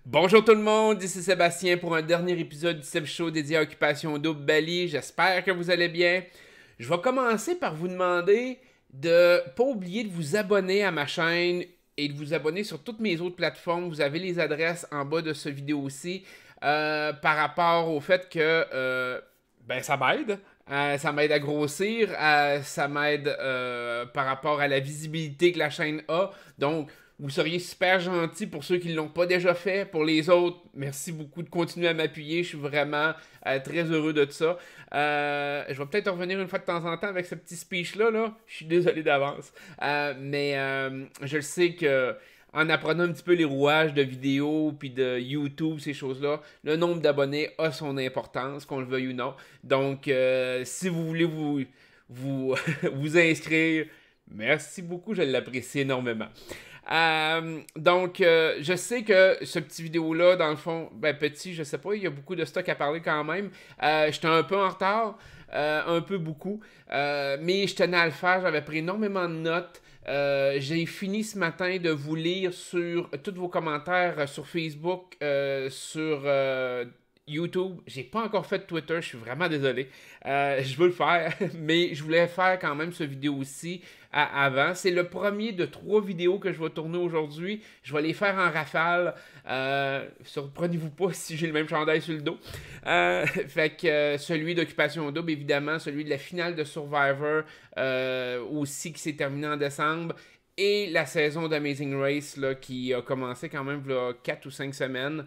Bonjour tout le monde, ici Sébastien pour un dernier épisode du Seb Show dédié à Occupation Double Bali. J'espère que vous allez bien. Je vais commencer par vous demander de pas oublier de vous abonner à ma chaîne et de vous abonner sur toutes mes autres plateformes. Vous avez les adresses en bas de ce vidéo aussi par rapport au fait que ça m'aide. Ça m'aide à grossir, ça m'aide par rapport à la visibilité que la chaîne a. Donc, vous seriez super gentil pour ceux qui ne l'ont pas déjà fait. Pour les autres, merci beaucoup de continuer à m'appuyer. Je suis vraiment très heureux de ça. Je vais peut-être revenir une fois de temps en temps avec ce petit speech-là. Là. Je suis désolé d'avance. Je le sais que en apprenant un petit peu les rouages de vidéos puis de YouTube, ces choses-là, le nombre d'abonnés a son importance, qu'on le veuille ou non. Donc, si vous voulez vous inscrire, merci beaucoup, je l'apprécie énormément. Je sais que ce petit vidéo-là, dans le fond, petit, je sais pas, il y a beaucoup de stock à parler quand même. J'étais un peu en retard, un peu beaucoup, mais je tenais à le faire, j'avais pris énormément de notes. J'ai fini ce matin de vous lire sur tous vos commentaires sur Facebook, sur YouTube. J'ai pas encore fait de Twitter, je suis vraiment désolé. Je veux le faire, mais je voulais faire quand même ce vidéo aussi avant. C'est le premier de 3 vidéos que je vais tourner aujourd'hui. Je vais les faire en rafale. Surprenez-vous pas si j'ai le même chandail sur le dos. Celui d'Occupation Double, évidemment, celui de la finale de Survivor aussi qui s'est terminé en décembre. Et la saison d'Amazing Race là, qui a commencé quand même il y a 4 ou 5 semaines.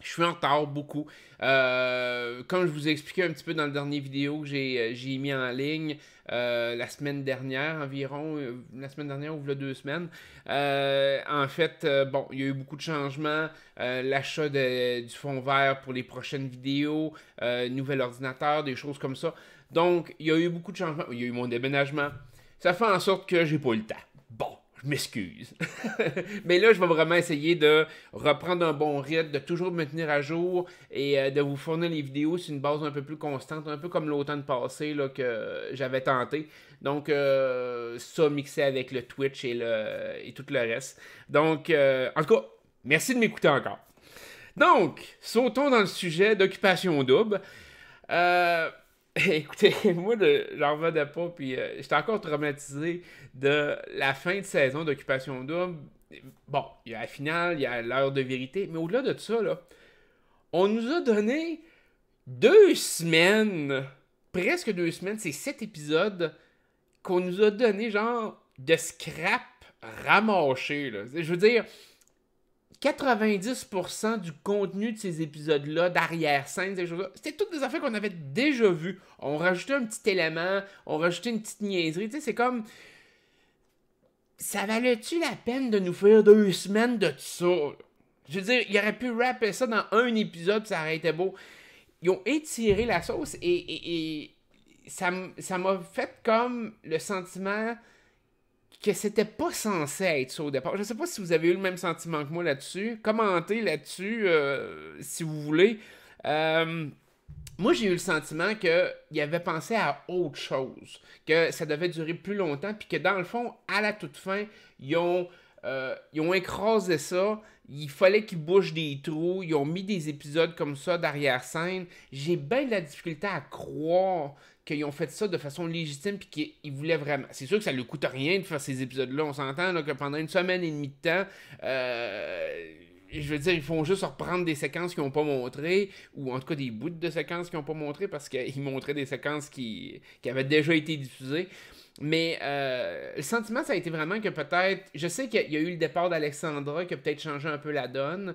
Je suis en retard beaucoup. Comme je vous ai expliqué un petit peu dans le dernier vidéo que j'ai mis en ligne la semaine dernière environ, la semaine dernière ou il y a 2 semaines. Il y a eu beaucoup de changements. L'achat du fond vert pour les prochaines vidéos, nouvel ordinateur, des choses comme ça. Donc, il y a eu beaucoup de changements. Il y a eu mon déménagement. Ça fait en sorte que j'ai pas eu le temps. Bon, je m'excuse. Mais là, je vais vraiment essayer de reprendre un bon rythme, de toujours me tenir à jour et de vous fournir les vidéos sur une base un peu plus constante, un peu comme l'automne passé là, que j'avais tenté. Donc, ça mixé avec le Twitch et tout le reste. Donc, en tout cas, merci de m'écouter encore. Donc, sautons dans le sujet d'Occupation Double. Euh, Écoutez, moi, j'en revenais pas, puis j'étais encore traumatisé de la fin de saison d'Occupation Double. Bon, il y a la finale, il y a l'heure de vérité, mais au-delà de ça, là, on nous a donné 2 semaines, presque 2 semaines, c'est 7 épisodes qu'on nous a donné, genre, de scrap ramassé, là. Je veux dire, 90% du contenu de ces épisodes-là, d'arrière-scène, ces choses-là, c'était toutes des affaires qu'on avait déjà vues. On rajoutait un petit élément, on rajoutait une petite niaiserie. Tu sais, c'est comme. Ça valait-tu la peine de nous faire 2 semaines de ça? Je veux dire, il aurait pu rapper ça dans un épisode, ça aurait été beau. Ils ont étiré la sauce et ça m'a fait comme le sentiment que c'était pas censé être ça au départ. Je sais pas si vous avez eu le même sentiment que moi là-dessus. Commentez là-dessus si vous voulez. Euh, Moi, j'ai eu le sentiment qu'il avait pensé à autre chose, que ça devait durer plus longtemps, puis que dans le fond, à la toute fin, ils ont écrasé ça. Il fallait qu'ils bouchent des trous. Ils ont mis des épisodes comme ça d'arrière-scène. J'ai bien de la difficulté à croire qu'ils ont fait ça de façon légitime puis qu'ils voulaient vraiment. C'est sûr que ça ne leur coûte rien de faire ces épisodes-là. On s'entend là, que pendant 1 semaine et demie de temps, je veux dire, ils font juste reprendre des séquences qu'ils n'ont pas montrées, ou en tout cas des bouts de séquences qu'ils n'ont pas montrées parce qu'ils montraient des séquences qui avaient déjà été diffusées. Mais le sentiment, ça a été vraiment que peut-être. Je sais qu'il y a eu le départ d'Alexandra qui a peut-être changé un peu la donne.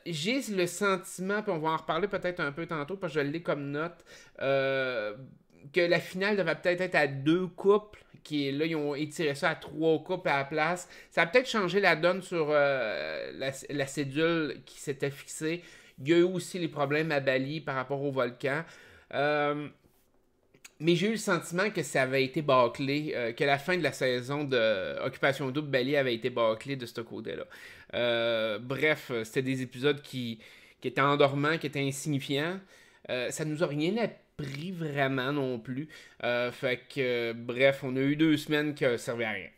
J'ai le sentiment, puis on va en reparler peut-être un peu tantôt, parce que je l'ai comme note, que la finale devait peut-être être à 2 couples, qui là, ils ont étiré ça à 3 couples à la place. Ça a peut-être changé la donne sur la cédule qui s'était fixée. Il y a eu aussi les problèmes à Bali par rapport au volcan. Mais j'ai eu le sentiment que ça avait été bâclé, que la fin de la saison de Occupation Double Bali avait été bâclée de ce côté-là. Bref, c'était des épisodes qui étaient endormants, qui étaient insignifiants. Ça nous a rien appris vraiment non plus. Bref, on a eu 2 semaines qui ne servaient à rien.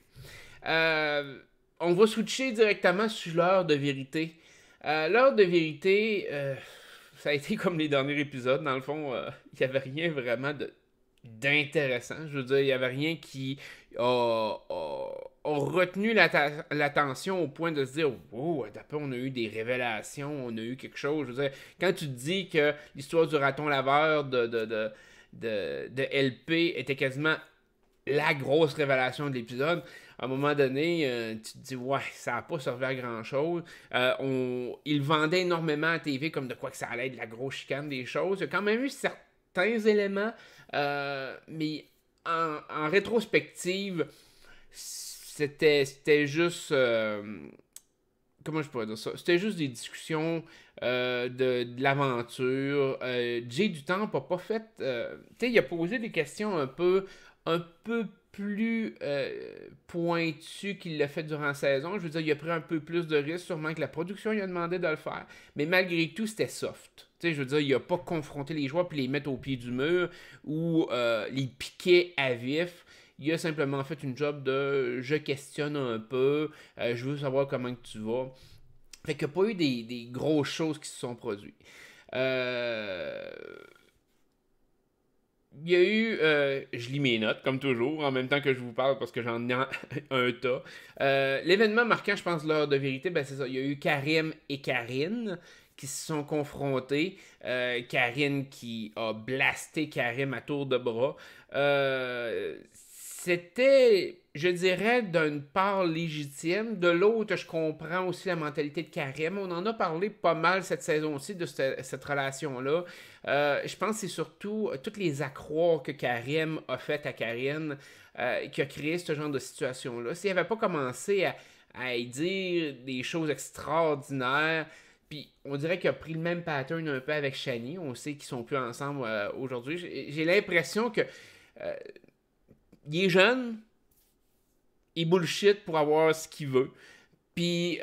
On va switcher directement sur l'heure de vérité. L'heure de vérité, ça a été comme les derniers épisodes. Dans le fond, il n'y avait rien vraiment d'intéressant. Je veux dire, il n'y avait rien qui a retenu l'attention au point de se dire wow, d'après on a eu des révélations, on a eu quelque chose. Je veux dire, quand tu te dis que l'histoire du raton laveur de LP était quasiment la grosse révélation de l'épisode, à un moment donné, tu te dis, ouais, ça n'a pas servi à grand-chose. Il vendait énormément à TV comme de quoi que ça allait être de la grosse chicane des choses. Il y a quand même eu certains éléments, mais en rétrospective, c'était juste... comment je pourrais dire ça? C'était juste des discussions de l'aventure. Jay du Temple n'a pas fait... tu sais, il a posé des questions un peu plus pointues qu'il l'a fait durant la saison. Je veux dire, il a pris un peu plus de risques, sûrement que la production lui a demandé de le faire. Mais malgré tout, c'était soft. Tu sais, je veux dire, il n'a pas confronté les joueurs puis les mettre au pied du mur ou les piquer à vif. Il a simplement fait une job de je questionne un peu, je veux savoir comment que tu vas. Fait qu'il n'y a pas eu des grosses choses qui se sont produites. Il y a eu, je lis mes notes comme toujours en même temps que je vous parle parce que j'en ai un tas. L'événement marquant, je pense, l'heure de vérité, ben c'est ça. Il y a eu Karim et Karine qui se sont confrontés. Karine qui a blasté Karim à tour de bras. C'était, je dirais, d'une part légitime. De l'autre, je comprends aussi la mentalité de Karim. On en a parlé pas mal cette saison-ci de cette relation-là. Je pense que c'est surtout toutes les accroires que Karim a faites à Karine qui a créé ce genre de situation-là. S'il n'avait pas commencé à y dire des choses extraordinaires, puis on dirait qu'il a pris le même pattern un peu avec Shani. On sait qu'ils sont plus ensemble aujourd'hui. J'ai l'impression que il est jeune, il bullshit pour avoir ce qu'il veut. Puis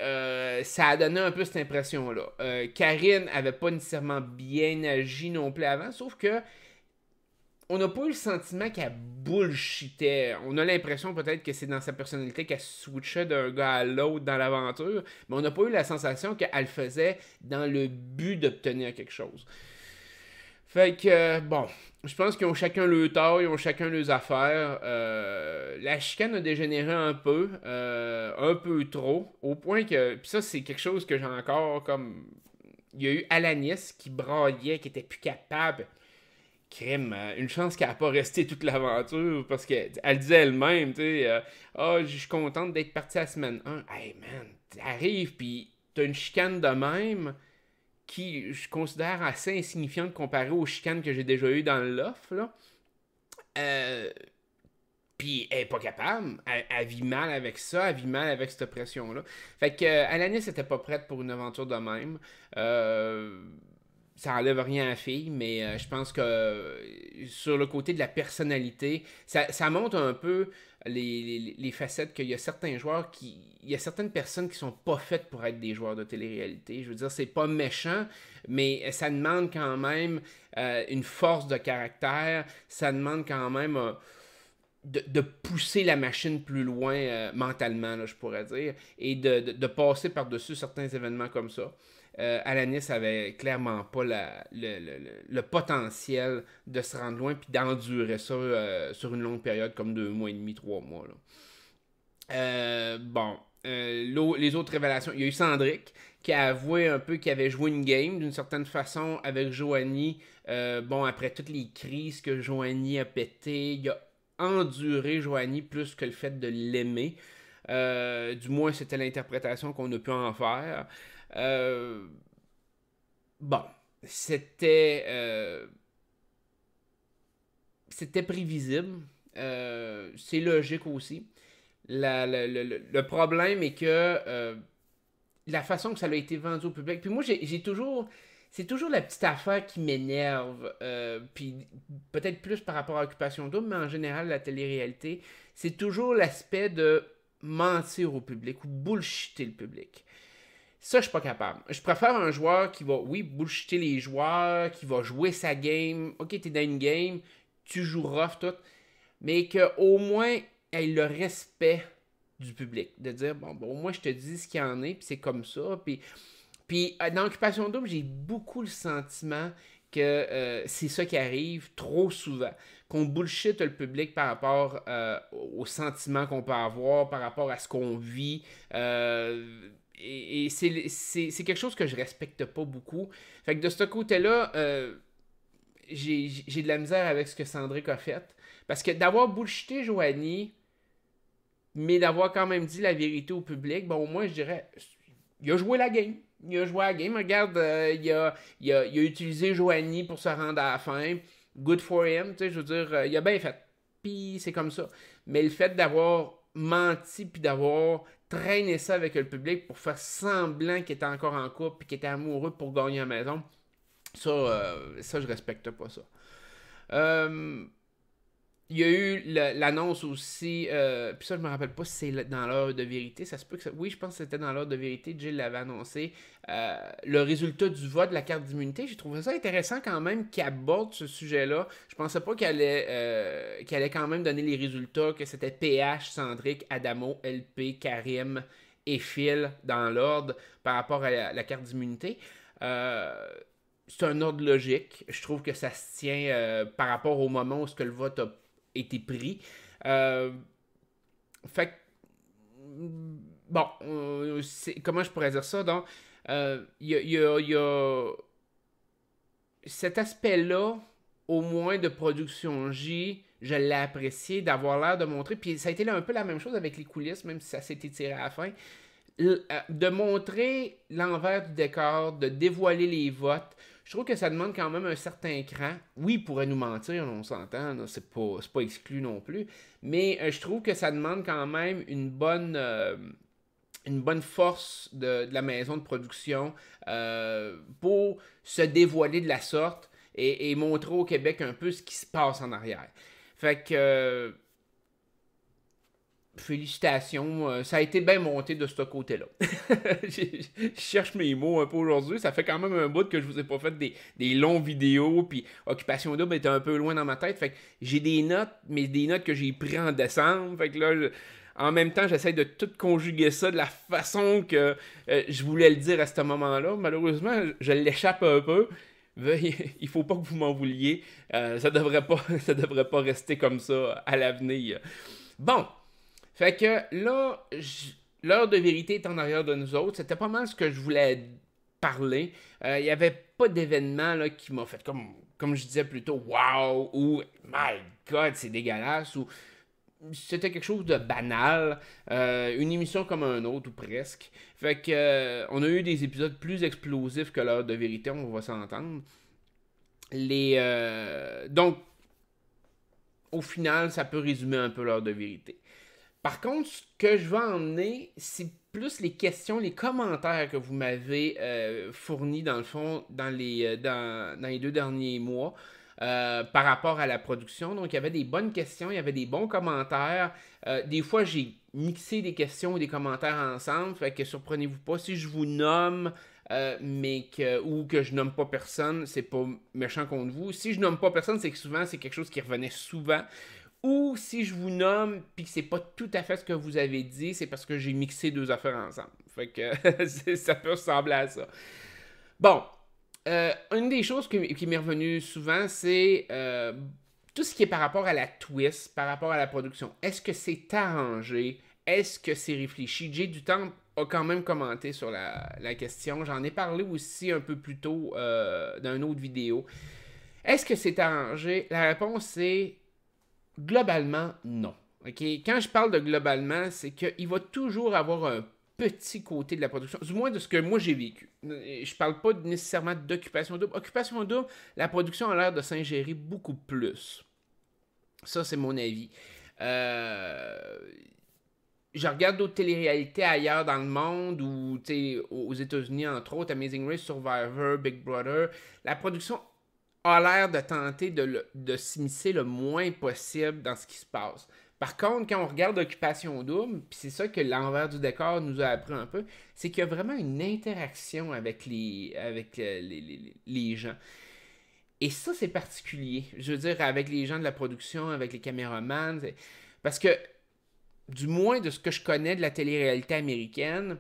ça a donné un peu cette impression-là. Karine avait pas nécessairement bien agi non plus avant, sauf que on n'a pas eu le sentiment qu'elle bullshitait. On a l'impression peut-être que c'est dans sa personnalité qu'elle switchait d'un gars à l'autre dans l'aventure, mais on n'a pas eu la sensation qu'elle le faisait dans le but d'obtenir quelque chose. Fait que, bon, je pense qu'ils ont chacun leur tort, ils ont chacun leurs affaires. La chicane a dégénéré un peu trop, au point que, puis ça c'est quelque chose que j'ai encore comme... Il y a eu Alanis qui braillait, qui était plus capable. Crime, une chance qu'elle n'a pas resté toute l'aventure, parce qu'elle disait elle-même, tu sais, je suis contente d'être partie la semaine 1. Hey man, t'arrives, puis t'as une chicane de même qui je considère assez insignifiante comparée aux chicanes que j'ai déjà eues dans le loft, là. Puis elle est pas capable. Elle vit mal avec ça, elle vit mal avec cette pression-là. Fait que Alanis était pas prête pour une aventure de même. Ça enlève rien à la fille, mais je pense que sur le côté de la personnalité, ça montre un peu les facettes qu'il y a certains joueurs qui. Il y a certaines personnes qui sont pas faites pour être des joueurs de télé-réalité. Je veux dire, c'est pas méchant, mais ça demande quand même une force de caractère. Ça demande quand même de pousser la machine plus loin mentalement, là, je pourrais dire, et de passer par-dessus certains événements comme ça. Alanis avait clairement pas le potentiel de se rendre loin puis d'endurer ça sur une longue période comme 2 mois et demi, 3 mois. Bon, les autres révélations, il y a eu Cendric qui a avoué un peu qu'il avait joué une game d'une certaine façon avec Joanie. Bon, après toutes les crises que Joanie a pété, il a enduré Joanie plus que le fait de l'aimer. Du moins, c'était l'interprétation qu'on a pu en faire. Bon, c'était prévisible. C'est logique aussi. Le problème est que la façon que ça a été vendu au public. Puis moi, j'ai toujours. C'est toujours la petite affaire qui m'énerve. Puis peut-être plus par rapport à Occupation Double, mais en général, la télé-réalité, c'est toujours l'aspect de mentir au public ou bullshiter le public. Ça, je suis pas capable. Je préfère un joueur qui va, oui, bullshiter les joueurs, qui va jouer sa game. Ok, t'es dans une game, tu joues rough, tout. Mais qu'au moins, ait le respect du public. De dire, bon, au moins, je te dis ce qu'il y en est, puis c'est comme ça. Puis Puis dans Occupation Double, j'ai beaucoup le sentiment que c'est ça qui arrive trop souvent. Qu'on bullshit le public par rapport aux sentiments qu'on peut avoir, par rapport à ce qu'on vit. Et c'est quelque chose que je respecte pas beaucoup. Fait que de ce côté-là, j'ai de la misère avec ce que Cendric a fait. Parce que d'avoir bullshité Joanie, mais d'avoir quand même dit la vérité au public, bon, au moins, je dirais, il a joué la game. Il a joué la game. Regarde, il a utilisé Joanie pour se rendre à la fin. Good for him, tu sais, je veux dire, il a bien fait. Puis c'est comme ça. Mais le fait d'avoir menti puis d'avoir traîné ça avec le public pour faire semblant qu'il était encore en couple puis qu'il était amoureux pour gagner la maison, ça je respecte pas ça. Il y a eu l'annonce aussi, puis ça je me rappelle pas si c'est dans l'heure de vérité, ça se peut que ça... Oui, je pense que c'était dans l'heure de vérité, Jill l'avait annoncé, le résultat du vote de la carte d'immunité. J'ai trouvé ça intéressant quand même qu'il aborde ce sujet-là. Je pensais pas qu'elle allait quand même donner les résultats, que c'était PH, Cendric, Adamo, LP, Karim et Phil dans l'ordre par rapport à la carte d'immunité. C'est un ordre logique. Je trouve que ça se tient par rapport au moment où ce que le vote a été pris. Fait que, bon, comment je pourrais dire ça? Donc, y a cet aspect-là, au moins de production J, je l'ai apprécié d'avoir l'air de montrer. Puis ça a été là un peu la même chose avec les coulisses, même si ça s'est étiré à la fin. De montrer l'envers du décor, de dévoiler les votes. Je trouve que ça demande quand même un certain cran. Oui, il pourrait nous mentir, on s'entend, c'est pas exclu non plus. Mais je trouve que ça demande quand même une bonne force de la maison de production pour se dévoiler de la sorte et montrer au Québec un peu ce qui se passe en arrière. Fait que... félicitations, ça a été bien monté de ce côté-là. Je cherche mes mots un peu aujourd'hui. Ça fait quand même un bout que je vous ai pas fait des longs vidéos, puis Occupation Double était un peu loin dans ma tête. Fait que j'ai des notes, mais des notes que j'ai prises en décembre. Fait que là, en même temps, j'essaie de tout conjuguer ça de la façon que je voulais le dire à ce moment-là. Malheureusement, je l'échappe un peu. Il faut pas que vous m'en vouliez. Ça devrait pas rester comme ça à l'avenir. Bon. Fait que là, l'heure de vérité est en arrière de nous autres. C'était pas mal ce que je voulais parler. Il n'y avait pas d'événement là, qui m'a fait comme je disais plutôt wow ou my god, c'est dégueulasse ou c'était quelque chose de banal. Une émission comme un autre ou presque. Fait que on a eu des épisodes plus explosifs que l'heure de vérité, on va s'entendre. Donc, au final, ça peut résumer un peu l'heure de vérité. Par contre, ce que je vais emmener, c'est plus les questions, les commentaires que vous m'avez fournis, dans le fond, dans les 2 derniers mois, par rapport à la production. Donc, il y avait des bonnes questions, il y avait des bons commentaires. Des fois, j'ai mixé des questions et des commentaires ensemble, fait que surprenez-vous pas. Si je vous nomme, ou que je nomme pas personne, c'est pas méchant contre vous. Si je nomme pas personne, c'est que souvent, c'est quelque chose qui revenait souvent. Ou si je vous nomme puis que c'est pas tout à fait ce que vous avez dit, c'est parce que j'ai mixé 2 affaires ensemble. Fait que ça peut ressembler à ça. Bon, une des choses qui m'est revenue souvent, c'est tout ce qui est par rapport à la twist, par rapport à la production. Est-ce que c'est arrangé? Est-ce que c'est réfléchi? Jay Dutemps a quand même commenté sur la question. J'en ai parlé aussi un peu plus tôt dans une autre vidéo. Est-ce que c'est arrangé? La réponse c'est globalement, non. Okay? Quand je parle de globalement, c'est qu'il va toujours avoir un petit côté de la production, du moins de ce que moi j'ai vécu. Je parle pas nécessairement d'Occupation Double. Occupation Double, la production a l'air de s'ingérer beaucoup plus. Ça, c'est mon avis. Je regarde d'autres téléréalités ailleurs dans le monde, ou aux États-Unis, entre autres, Amazing Race, Survivor, Big Brother. La production a l'air de tenter de s'immiscer le moins possible dans ce qui se passe. Par contre, quand on regarde Occupation Double, puis c'est ça que l'envers du décor nous a appris un peu, c'est qu'il y a vraiment une interaction avec les gens. Et ça, c'est particulier. Je veux dire, avec les gens de la production, avec les caméramans. Parce que, du moins de ce que je connais de la télé-réalité américaine,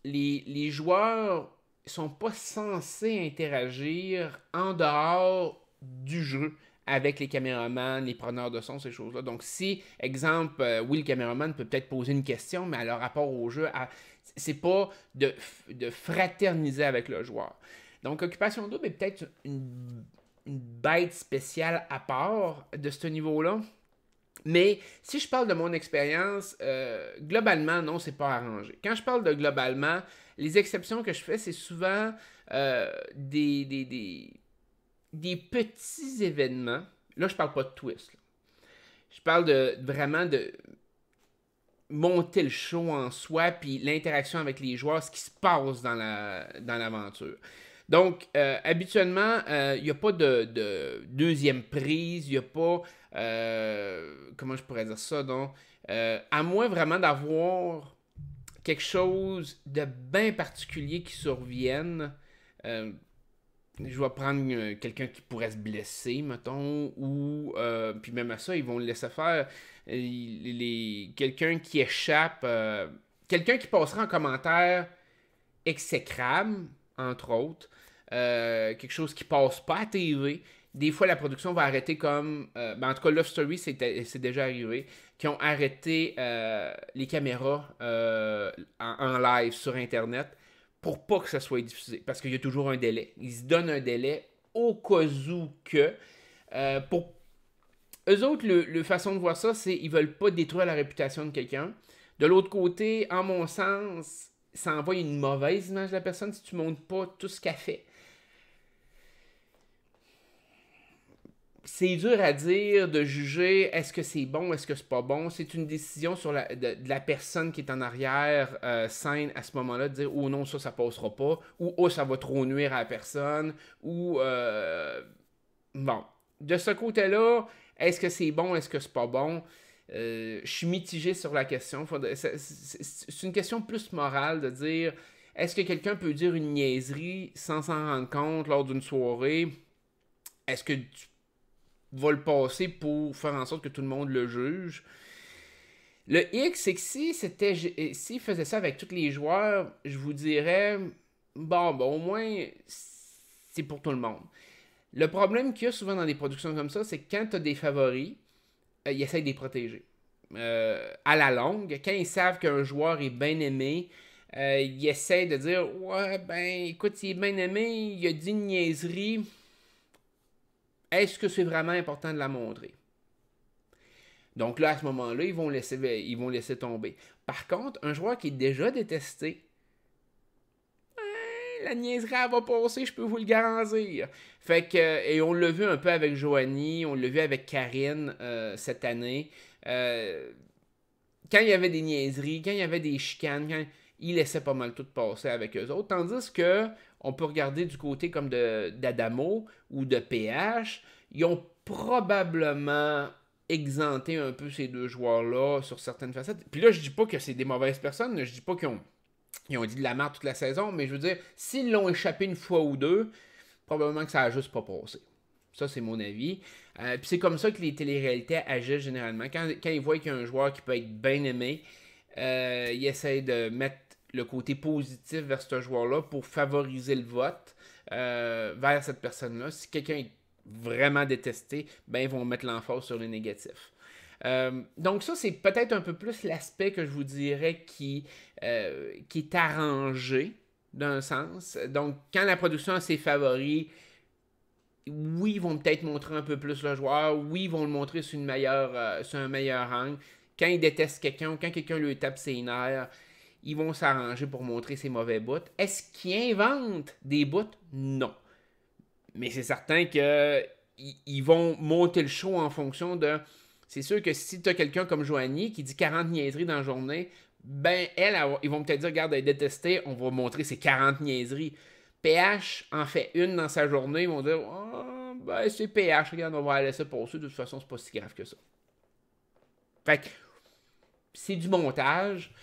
les joueurs sont pas censés interagir en dehors du jeu avec les caméramans, les preneurs de son, ces choses-là. Donc, si, exemple, oui, le caméraman peut peut-être poser une question, mais à leur rapport au jeu, c'est pas de fraterniser avec le joueur. Donc, Occupation Double est peut-être une bête spéciale à part de ce niveau-là. Mais si je parle de mon expérience, globalement, non, c'est pas arrangé. Quand je parle de globalement, les exceptions que je fais, c'est souvent des petits événements. Là, je parle pas de twist. Là. Je parle vraiment de monter le show en soi, puis l'interaction avec les joueurs, ce qui se passe dans l'aventure. Donc, habituellement, il n'y a pas de deuxième prise, il n'y a pas, comment je pourrais dire ça, donc, à moins vraiment d'avoir quelque chose de bien particulier qui survienne. Je vais prendre quelqu'un qui pourrait se blesser, mettons, ou puis même à ça, ils vont le laisser faire. Quelqu'un qui échappe, quelqu'un qui passera en commentaire exécrable, entre autres, quelque chose qui passe pas à TV. Des fois, la production va arrêter comme. En tout cas, Love Story, c'est déjà arrivé. Qui ont arrêté les caméras en live sur Internet pour pas que ça soit diffusé. Parce qu'il y a toujours un délai. Ils se donnent un délai au cas où que. Pour eux autres, le façon de voir ça, c'est qu'ils veulent pas détruire la réputation de quelqu'un. De l'autre côté, en mon sens, ça envoie une mauvaise image de la personne si tu montres pas tout ce qu'elle fait. C'est dur à dire, de juger est-ce que c'est bon, est-ce que c'est pas bon. C'est une décision sur de la personne qui est en arrière scène à ce moment-là, de dire oh non, ça passera pas, ou oh ça va trop nuire à la personne, ou bon. De ce côté-là, est-ce que c'est bon, est-ce que c'est pas bon? Je suis mitigé sur la question. C'est une question plus morale de dire est-ce que quelqu'un peut dire une niaiserie sans s'en rendre compte lors d'une soirée? Est-ce que tu va le passer pour faire en sorte que tout le monde le juge? Le X, c'est que s'il faisait ça avec tous les joueurs, je vous dirais bon, au moins c'est pour tout le monde. Le problème qu'il y a souvent dans des productions comme ça, c'est que quand tu as des favoris, ils essayent de les protéger. À la longue, quand ils savent qu'un joueur est bien aimé, ils essayent de dire ouais, ben écoute, il est bien aimé, il a dit une niaiserie. Est-ce que c'est vraiment important de la montrer? Donc là, à ce moment-là, ils vont laisser tomber. Par contre, un joueur qui est déjà détesté, la niaiserie elle va passer, je peux vous le garantir. Fait que, et on l'a vu un peu avec Joanie, on l'a vu avec Karine cette année. Quand il y avait des niaiseries, quand il y avait des chicanes, quand ils laissaient pas mal tout passer avec eux autres. Tandis que on peut regarder du côté comme d'Adamo ou de PH, ils ont probablement exempté un peu ces deux joueurs-là sur certaines facettes. Puis là, je dis pas que c'est des mauvaises personnes, je dis pas qu'ils ont dit de la merde toute la saison, mais je veux dire, s'ils l'ont échappé une fois ou deux, probablement que ça a juste pas passé. Ça, c'est mon avis. Puis c'est comme ça que les téléréalités agissent généralement. Quand ils voient qu'il y a un joueur qui peut être bien aimé, ils essayent de mettre le côté positif vers ce joueur-là pour favoriser le vote vers cette personne-là. Si quelqu'un est vraiment détesté, ben ils vont mettre l'emphase sur le négatif. Donc ça, c'est peut-être un peu plus l'aspect que je vous dirais qui est arrangé d'un sens. Donc quand la production a ses favoris, oui, ils vont peut-être montrer un peu plus le joueur, oui, ils vont le montrer sur un meilleur angle. Quand ils détestent quelqu'un ou quand quelqu'un lui tape ses nerfs, ils vont s'arranger pour montrer ses mauvais bouts. Est-ce qu'ils inventent des bouts? Non. Mais c'est certain qu'ils vont monter le show en fonction de... C'est sûr que si tu as quelqu'un comme Joanie qui dit 40 niaiseries dans la journée, ben ils vont peut-être dire, regarde, elle est détestée, on va montrer ses 40 niaiseries. PH en fait une dans sa journée, ils vont dire, oh, ben c'est PH, regarde, on va la laisser passer, de toute façon, c'est pas si grave que ça. Fait que c'est du montage.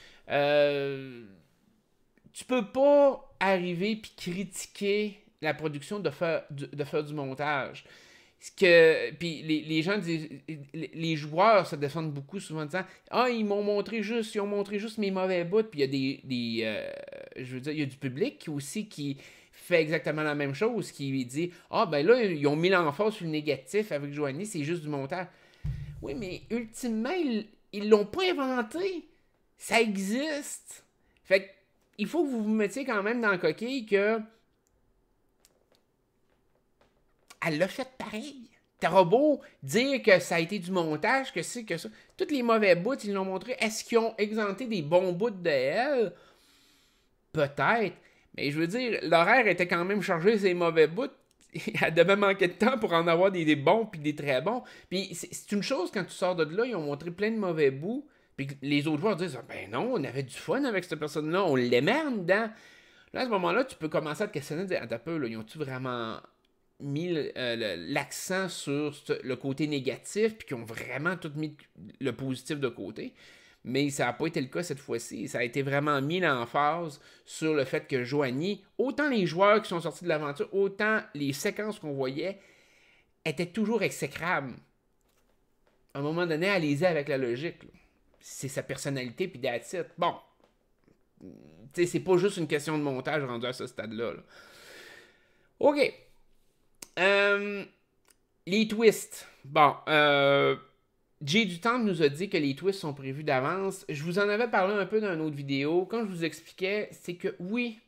Tu peux pas arriver puis critiquer la production de faire du montage. Puis les gens disent, les joueurs se défendent beaucoup souvent en disant ah, ils ont montré juste mes mauvais bouts. Puis il y a je veux dire, il y a du public aussi qui fait exactement la même chose, qui dit ah, ben là, ils ont mis l'emphase sur le négatif avec Joanie, c'est juste du montage. Oui, mais ultimement, ils l'ont pas inventé. Ça existe. Fait que, il faut que vous vous mettiez quand même dans le coquille que elle l'a fait pareil. T'auras beau dire que ça a été du montage, que c'est que ça. Tous les mauvais bouts, ils l'ont montré. Est-ce qu'ils ont exempté des bons bouts de elle? Peut-être. Mais je veux dire, l'horaire était quand même chargé ces mauvais bouts. Elle devait manquer de temps pour en avoir des bons puis des très bons. Puis c'est une chose quand tu sors de là, ils ont montré plein de mauvais bouts. Puis les autres joueurs disent ben non, on avait du fun avec cette personne-là, on l'aimait en dedans. Là, à ce moment-là, tu peux commencer à te questionner, dire attends un peu, là, ils ont-tu vraiment mis l'accent sur le côté négatif, puis qui ont vraiment tout mis le positif de côté. Mais ça n'a pas été le cas cette fois-ci. Ça a été vraiment mis l'emphase sur le fait que Joanie, autant les joueurs qui sont sortis de l'aventure, autant les séquences qu'on voyait, étaient toujours exécrables. À un moment donné, allez-y avec la logique. C'est sa personnalité, puis that's it. Bon. Tu sais, c'est pas juste une question de montage rendu à ce stade-là. Là. OK. Les twists. Bon, Jay du Temple nous a dit que les twists sont prévus d'avance. Je vous en avais parlé un peu dans une autre vidéo. Quand je vous expliquais, c'est que oui,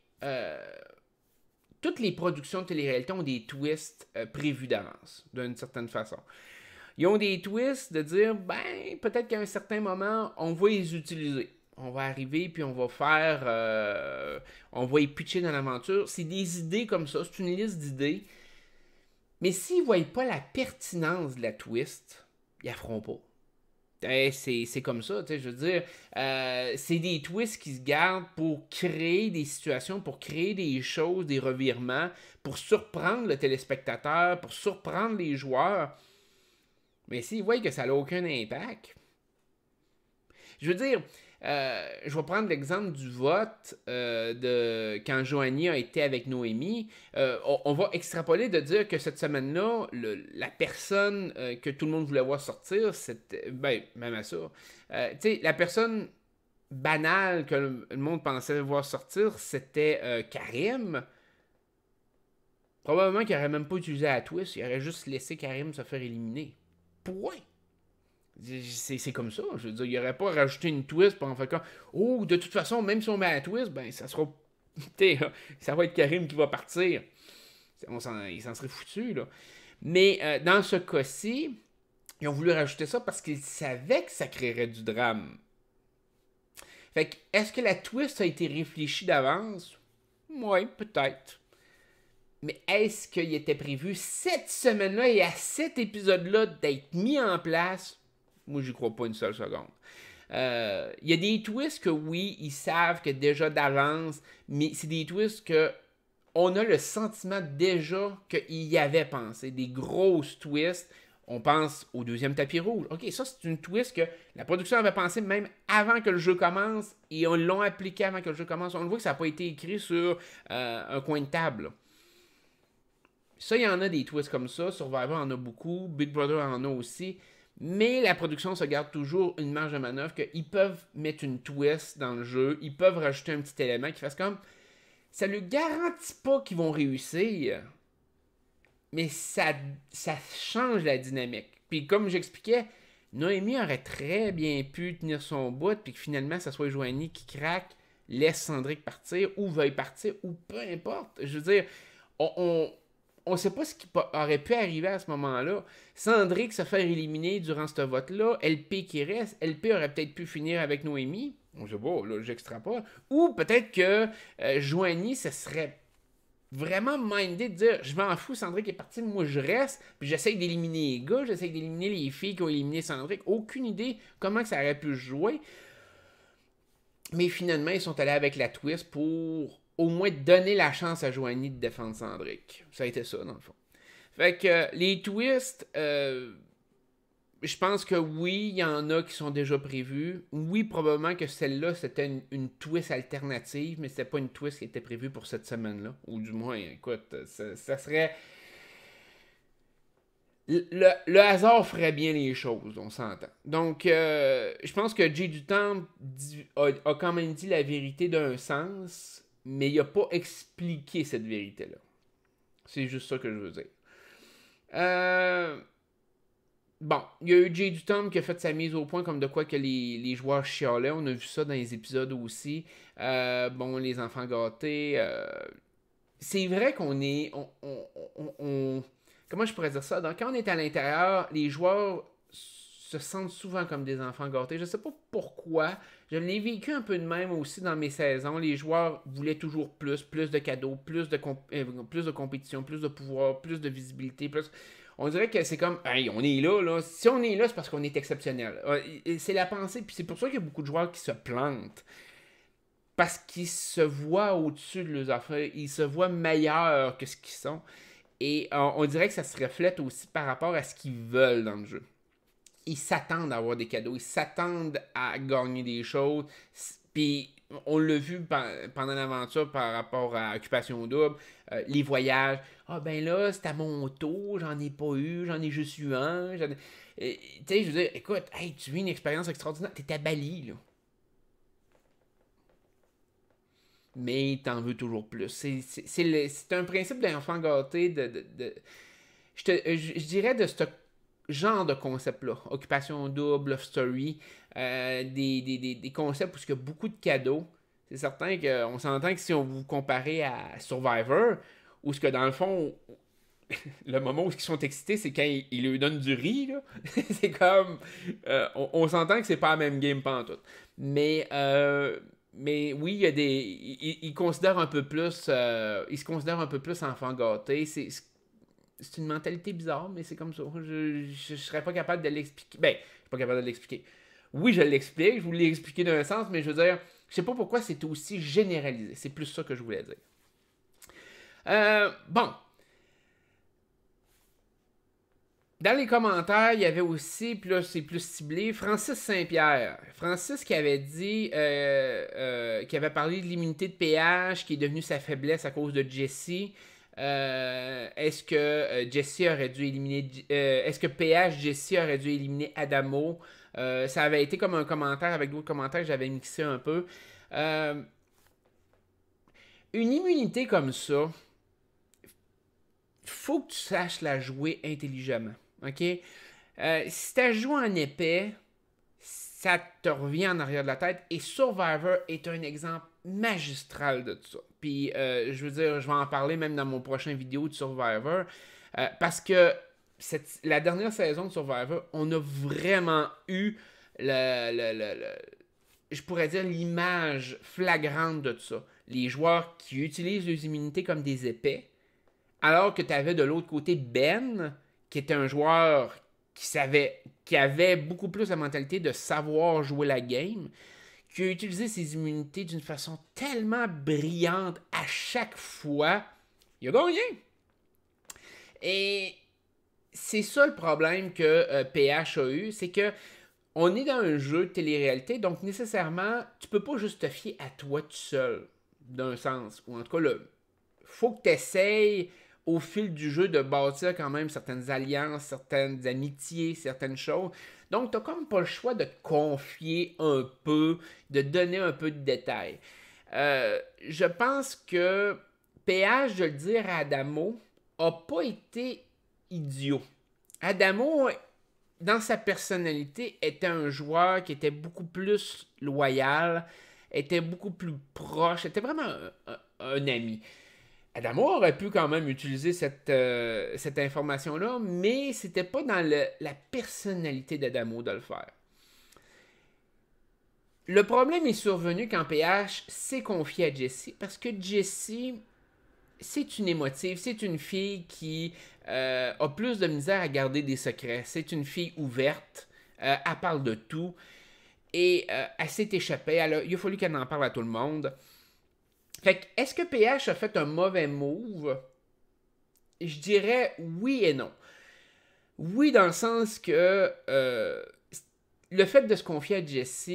toutes les productions de télé-réalité ont des twists prévus d'avance, d'une certaine façon. Ils ont des twists de dire, ben, peut-être qu'à un certain moment, on va les utiliser. On va arriver, puis on va faire... on va y pitcher dans l'aventure. C'est des idées comme ça, c'est une liste d'idées. Mais s'ils ne voient pas la pertinence de la twist, ils la feront pas. C'est comme ça, je veux dire. C'est des twists qui se gardent pour créer des situations, pour créer des choses, des revirements, pour surprendre le téléspectateur, pour surprendre les joueurs. Mais s'ils voient que ça n'a aucun impact, je veux dire, je vais prendre l'exemple du vote de quand Joanie a été avec Noémie. On va extrapoler de dire que cette semaine-là, la personne que tout le monde voulait voir sortir, c'était. Ben, même à ça. Tu sais, la personne banale que le monde pensait voir sortir, c'était Karim. Probablement qu'il n'aurait même pas utilisé la twist, il aurait juste laissé Karim se faire éliminer. Point. C'est comme ça. Je veux dire, il n'y aurait pas rajouté une twist pour en faire comme oh, de toute façon, même si on met la twist, ben ça sera. Ça va être Karim qui va partir. Il s'en serait foutu, là. Mais dans ce cas-ci, ils ont voulu rajouter ça parce qu'ils savaient que ça créerait du drame. Fait que, est-ce que la twist a été réfléchie d'avance? Oui, peut-être. Mais est-ce qu'il était prévu cette semaine-là et à cet épisode-là d'être mis en place? Moi, j'y crois pas une seule seconde. Il y a des twists que oui, ils savent que déjà d'avance, mais c'est des twists que on a le sentiment déjà qu'ils y avaient pensé. Des grosses twists. On pense au deuxième tapis rouge. OK, ça, c'est une twist que la production avait pensé même avant que le jeu commence et on l'ont appliqué avant que le jeu commence. On le voit que ça n'a pas été écrit sur un coin de table. Ça, il y en a des twists comme ça. Survivor en a beaucoup. Big Brother en a aussi. Mais la production se garde toujours une marge de manœuvre qu'ils peuvent mettre une twist dans le jeu. Ils peuvent rajouter un petit élément qui fasse comme... Ça ne garantit pas qu'ils vont réussir. Mais ça change la dynamique. Puis comme j'expliquais, Noémie aurait très bien pu tenir son bout, puis que finalement, ça soit Joanie qui craque, laisse Cendric partir, ou veuille partir, ou peu importe. Je veux dire, on ne sait pas ce qui aurait pu arriver à ce moment-là. Cendric se faire éliminer durant ce vote-là, LP qui reste, LP aurait peut-être pu finir avec Noémie. On sait pas, là, j'extrapole. Ou peut-être que Joanie, ce serait vraiment mindé de dire je m'en fous, Cendric est parti, moi je reste, puis j'essaye d'éliminer les gars, j'essaye d'éliminer les filles qui ont éliminé Cendric. Aucune idée comment que ça aurait pu se jouer. Mais finalement, ils sont allés avec la twist pour au moins donner la chance à Joanie de défendre Cendric. Ça a été ça, dans le fond. Fait que les twists, je pense que oui, il y en a qui sont déjà prévus. Oui, probablement que celle-là, c'était une twist alternative, mais c'était pas une twist qui était prévue pour cette semaine-là. Ou du moins, écoute, ça serait... le hasard ferait bien les choses, on s'entend. Donc, je pense que Jay du Temple a quand même dit la vérité d'un sens, mais il n'a pas expliqué cette vérité-là. C'est juste ça que je veux dire. Bon, il y a eu Jay du Temple qui a fait sa mise au point comme de quoi que les joueurs chialaient. On a vu ça dans les épisodes aussi. Bon, les enfants gâtés. C'est vrai qu'on est... comment je pourrais dire ça? Donc, quand on est à l'intérieur, les joueurs se sentent souvent comme des enfants gâtés. Je sais pas pourquoi. Je l'ai vécu un peu de même aussi dans mes saisons. Les joueurs voulaient toujours plus de cadeaux, plus de compétition, plus de pouvoir, plus de visibilité, plus... On dirait que c'est comme, hey, on est là. Si on est là, c'est parce qu'on est exceptionnel. C'est la pensée, puis c'est pour ça qu'il y a beaucoup de joueurs qui se plantent. Parce qu'ils se voient au-dessus de leurs affaires, ils se voient meilleurs que ce qu'ils sont. Et on dirait que ça se reflète aussi par rapport à ce qu'ils veulent dans le jeu. Ils s'attendent à avoir des cadeaux, ils s'attendent à gagner des choses. Puis on l'a vu pendant l'aventure par rapport à Occupation Double, les voyages. Ah ben là, c'est à mon tour, j'en ai pas eu, j'en ai juste eu un. Tu sais, je veux dire, écoute, hey, tu vis une expérience extraordinaire, t'es à Bali, là. Mais t'en veux toujours plus. C'est un principe d'enfant gâté je dirais de ce genre de concept-là. Occupation double, Love Story, des concepts où il y a beaucoup de cadeaux. C'est certain qu'on s'entend que si on vous comparait à Survivor, où ce que dans le fond, le moment où ils sont excités, c'est quand ils lui donnent du riz, là. C'est comme... on s'entend que c'est pas la même game pantoute. Mais oui, il y a des. Ils considèrent un peu plus. Ils se considèrent un peu plus enfants gâtés. C'est une mentalité bizarre, mais c'est comme ça. Je serais pas capable de l'expliquer. Ben, je suis pas capable de l'expliquer. Oui, je l'explique. Je vous l'ai expliqué d'un sens, mais je veux dire, je sais pas pourquoi c'est aussi généralisé. C'est plus ça que je voulais dire. Bon. Dans les commentaires, il y avait aussi, puis là c'est plus ciblé, Francis Saint-Pierre. Francis qui avait dit, qui avait parlé de l'immunité de PH, qui est devenue sa faiblesse à cause de Jesse. Est-ce que Jesse aurait dû éliminer, est-ce que PH Jesse aurait dû éliminer Adamo? Ça avait été comme un commentaire avec d'autres commentaires que j'avais mixé un peu. Une immunité comme ça, faut que tu saches la jouer intelligemment. OK? Si tu joué en épais, ça te revient en arrière de la tête. Et Survivor est un exemple magistral de tout ça. Puis, je veux dire, je vais en parler même dans mon prochain vidéo de Survivor. Parce que la dernière saison de Survivor, on a vraiment eu je pourrais dire l'image flagrante de tout ça. Les joueurs qui utilisent les immunités comme des épais. Alors que tu avais de l'autre côté Ben, qui était un joueur qui avait beaucoup plus la mentalité de savoir jouer la game, qui a utilisé ses immunités d'une façon tellement brillante à chaque fois, il a gagné. Et c'est ça le problème que PH a eu, c'est que on est dans un jeu de télé-réalité, donc nécessairement, tu peux pas juste te fier à toi tout seul, d'un sens. Ou en tout cas, faut que tu essayes au fil du jeu de bâtir quand même certaines alliances, certaines amitiés, certaines choses. Donc, tu n'as comme pas le choix de te confier un peu, de donner un peu de détails. Je pense que PH, de le dire à Adamo, a pas été idiot. Adamo, dans sa personnalité, était un joueur qui était beaucoup plus loyal, était beaucoup plus proche, était vraiment un ami. Adamo aurait pu quand même utiliser cette information-là, mais c'était pas dans la personnalité d'Adamo de le faire. Le problème est survenu quand PH s'est confié à Jessie, parce que Jessie, c'est une émotive, c'est une fille qui a plus de misère à garder des secrets. C'est une fille ouverte, elle parle de tout, et elle s'est échappée. Il a fallu qu'elle en parle à tout le monde. Fait que, est-ce que PH a fait un mauvais move? Je dirais oui et non. Oui, dans le sens que le fait de se confier à Jesse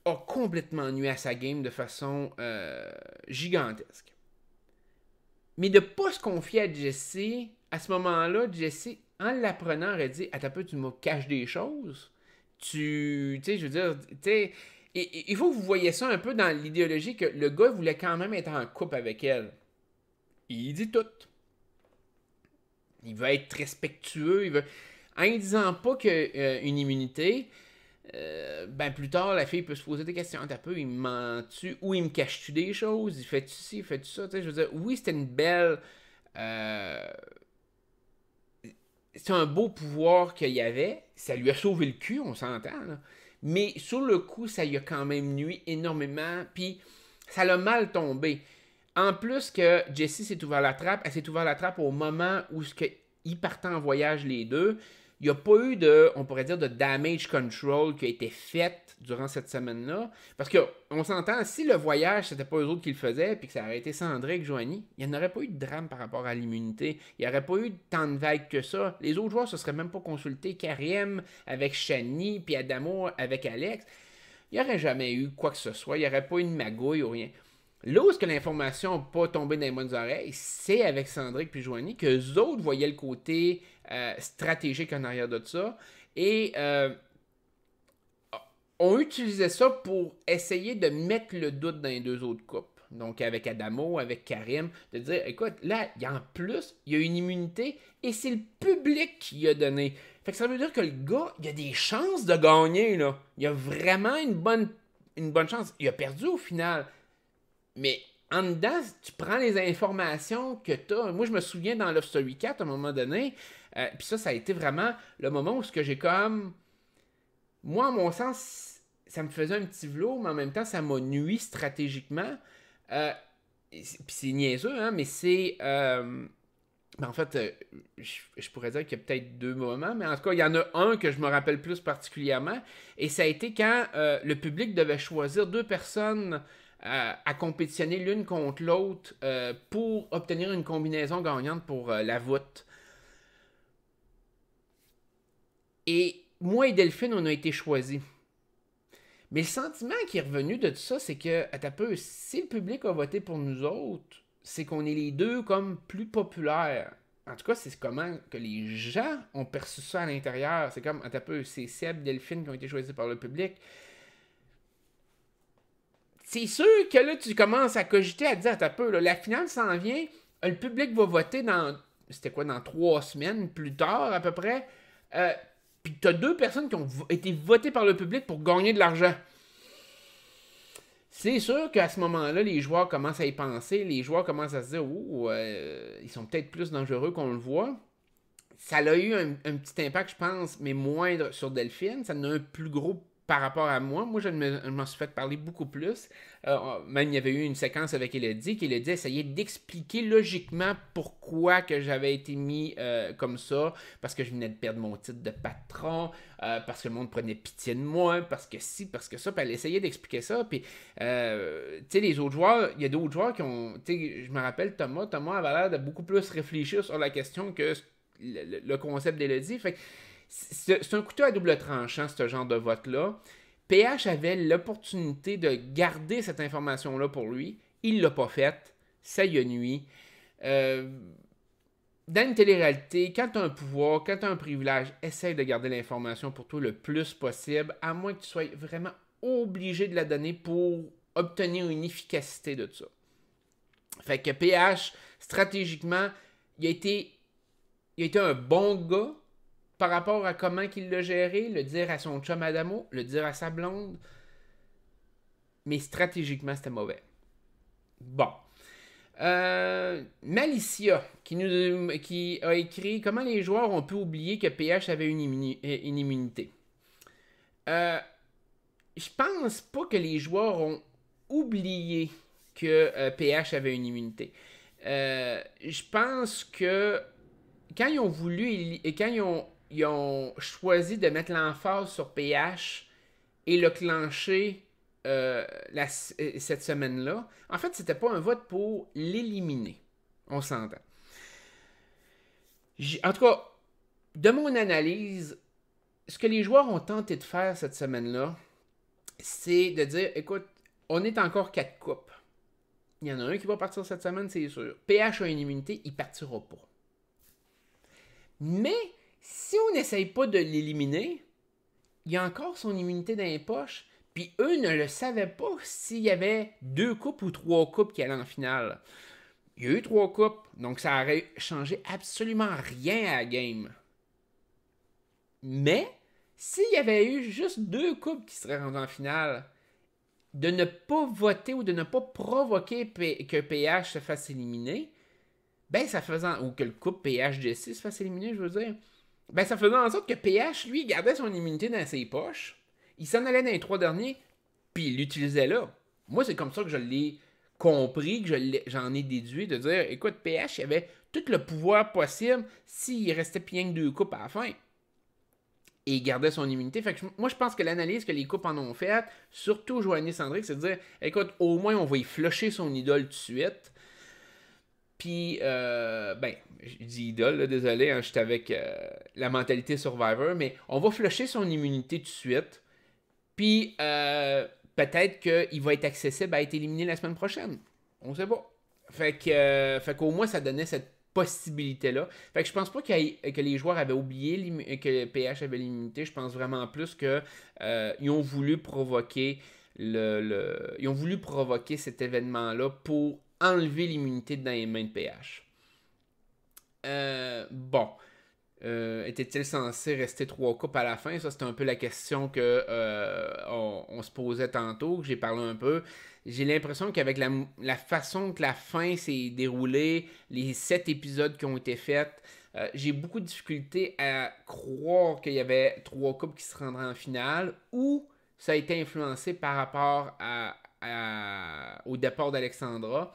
a complètement nuit à sa game de façon gigantesque. Mais de ne pas se confier à Jesse à ce moment-là, Jesse, en l'apprenant, aurait dit, attends un peu, tu me caches des choses. Tu sais, je veux dire, tu sais, il faut que vous voyez ça un peu dans l'idéologie que le gars voulait quand même être en couple avec elle. Il dit tout. Il veut être respectueux, il veut... En ne disant pas qu'une immunité, ben plus tard, la fille peut se poser des questions. Un peu, il me ment-tu ou il me cache-tu des choses? Il fait-tu ci, il fait-tu ça? Tu sais, je veux dire, oui, c'était une belle... euh, c'est un beau pouvoir qu'il y avait. Ça lui a sauvé le cul, on s'entend. Là. Mais sur le coup, ça lui a quand même nuit énormément. Puis ça l'a mal tombé. En plus que Jessie s'est ouvert la trappe, elle s'est ouvert la trappe au moment où ils partaient en voyage les deux. Il n'y a pas eu de, on pourrait dire, de damage control qui a été fait durant cette semaine-là. Parce qu'on s'entend, si le voyage, c'était pas eux autres qui le faisaient, puis que ça aurait été Sandra et Joanie, il n'y en aurait pas eu de drame par rapport à l'immunité. Il n'y aurait pas eu tant de vagues que ça. Les autres joueurs se seraient même pas consultés. Karim avec Shani, puis Adamo avec Alex. Il n'y aurait jamais eu quoi que ce soit. Il n'y aurait pas eu de magouille ou rien. Là où est-ce que l'information n'a pas tombé dans les bonnes oreilles, c'est avec Sandrick puis Joanie que les autres voyaient le côté stratégique en arrière de ça et ont utilisé ça pour essayer de mettre le doute dans les deux autres couples. Donc avec Adamo, avec Karim, de dire, écoute, là, il y a en plus, il y a une immunité et c'est le public qui a donné. Fait que ça veut dire que le gars, il a des chances de gagner, là. Il a vraiment une bonne chance. Il a perdu au final. Mais en dedans, tu prends les informations que tu as. Moi, je me souviens dans Love Story 4, à un moment donné, puis ça a été vraiment le moment où ce que j'ai comme... Moi, à mon sens, ça me faisait un petit vlog, mais en même temps, ça m'a nui stratégiquement. Puis c'est niaiseux, hein, mais c'est... ben, en fait, je pourrais dire qu'il y a peut-être deux moments, mais en tout cas, il y en a un que je me rappelle plus particulièrement. Et ça a été quand le public devait choisir deux personnes à compétitionner l'une contre l'autre pour obtenir une combinaison gagnante pour la voûte. Et moi et Delphine, on a été choisis. Mais le sentiment qui est revenu de tout ça, c'est que, à ta peu, si le public a voté pour nous autres, c'est qu'on est les deux comme plus populaires. En tout cas, c'est comment que les gens ont perçu ça à l'intérieur. C'est comme, à ta peu, c'est Seb, Delphine qui ont été choisis par le public. C'est sûr que là, tu commences à cogiter, à te dire, à ta peu, là, la finale s'en vient, le public va voter dans, c'était quoi, dans 3 semaines plus tard, à peu près. Puis t'as deux personnes qui ont été votées par le public pour gagner de l'argent. C'est sûr qu'à ce moment-là, les joueurs commencent à y penser, les joueurs commencent à se dire, oh, ils sont peut-être plus dangereux qu'on le voit. Ça a eu un petit impact, je pense, mais moindre sur Delphine. Ça en a un plus gros par rapport à moi. Moi, je m'en suis fait parler beaucoup plus. Même, il y avait eu une séquence avec Elodie, qui Elodie essayait d'expliquer logiquement pourquoi que j'avais été mis comme ça, parce que je venais de perdre mon titre de patron, parce que le monde prenait pitié de moi, parce que si, parce que ça, puis elle essayait d'expliquer ça, puis, tu sais, les autres joueurs, il y a d'autres joueurs qui ont, tu sais, je me rappelle Thomas avait l'air de beaucoup plus réfléchir sur la question que le concept d'Elodie, fait que c'est un couteau à double tranchant, ce genre de vote-là. PH avait l'opportunité de garder cette information-là pour lui. Il l'a pas faite. Ça y a nuit. Dans une télé-réalité, quand tu as un pouvoir, quand tu as un privilège, essaye de garder l'information pour toi le plus possible, à moins que tu sois vraiment obligé de la donner pour obtenir une efficacité de ça. Fait que PH, stratégiquement, il a été un bon gars par rapport à comment il l'a géré, le dire à son chum Adamo, le dire à sa blonde. Mais stratégiquement, c'était mauvais. Bon. Malicia, qui a écrit comment les joueurs ont pu oublier que PH avait une immunité. Je pense pas que les joueurs ont oublié que PH avait une immunité. Je pense que quand ils ont voulu, quand ils ont choisi de mettre l'emphase sur PH et le clencher cette semaine-là, en fait, c'était pas un vote pour l'éliminer. On s'entend. En tout cas, de mon analyse, ce que les joueurs ont tenté de faire cette semaine-là, c'est de dire, écoute, on est encore 4 coupes. Il y en a un qui va partir cette semaine, c'est sûr. PH a une immunité, il partira pas. Mais si on n'essaye pas de l'éliminer, il a encore son immunité dans les poches. Puis eux ne le savaient pas s'il y avait 2 coupes ou 3 coupes qui allaient en finale. Il y a eu 3 coupes, donc ça aurait changé absolument rien à la game. Mais, s'il y avait eu juste 2 coupes qui seraient rendues en finale, de ne pas voter ou de ne pas provoquer que PH se fasse éliminer, ben ça faisait, ou que le couple PH-Jesse se fasse éliminer, je veux dire, ben ça faisait en sorte que PH, lui, gardait son immunité dans ses poches, il s'en allait dans les 3 derniers, puis il l'utilisait là. Moi, c'est comme ça que je l'ai compris, que j'en ai déduit, de dire, écoute, PH, il avait tout le pouvoir possible s'il restait bien que 2 coupes à la fin. Et il gardait son immunité. Fait que moi, je pense que l'analyse que les coupes en ont faite, surtout Joanie Sandrick, c'est de dire, écoute, au moins, on va y flusher son idole tout de suite. Puis, ben, je dis idole, là, désolé, hein, j'étais avec la mentalité Survivor, mais on va flusher son immunité tout de suite. Puis, peut-être qu'il va être accessible à être éliminé la semaine prochaine. On sait pas. Fait qu'au moins, ça donnait cette possibilité-là. Fait que je pense pas que les joueurs avaient oublié que PH avait l'immunité. Je pense vraiment plus que ils ont voulu provoquer ils ont voulu provoquer cet événement-là pour enlever l'immunité dans les mains de PH. Bon. Était-il censé rester 3 coupes à la fin? Ça, c'était un peu la question que on se posait tantôt, que j'ai parlé un peu. J'ai l'impression qu'avec la façon que la fin s'est déroulée, les 7 épisodes qui ont été faits, j'ai beaucoup de difficulté à croire qu'il y avait 3 coupes qui se rendraient en finale, ou ça a été influencé par rapport au départ d'Alexandra.